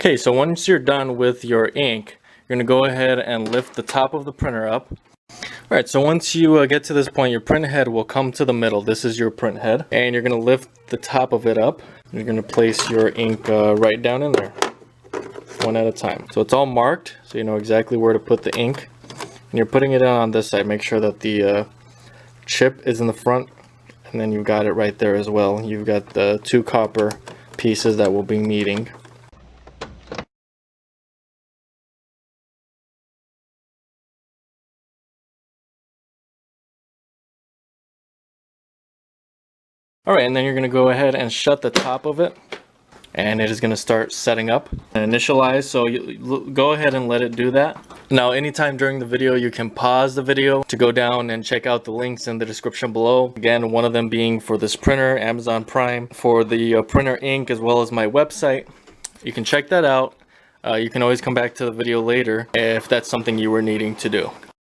Okay, so once you're done with your ink, you're going to go ahead and lift the top of the printer up. Alright, so once you get to this point, your print head will come to the middle. This is your print head. And you're going to lift the top of it up. You're going to place your ink right down in there, one at a time. So it's all marked, so you know exactly where to put the ink. And you're putting it on this side. Make sure that the chip is in the front, and then you've got it right there as well. You've got the two copper pieces that will be meeting. Alright, and then you're going to go ahead and shut the top of it, and it is going to start setting up and initialize, so you go ahead and let it do that. Now anytime during the video you can pause the video to go down and check out the links in the description below. Again, one of them being for this printer, Amazon Prime, for the printer ink, as well as my website. You can check that out. You can always come back to the video later if that's something you were needing to do.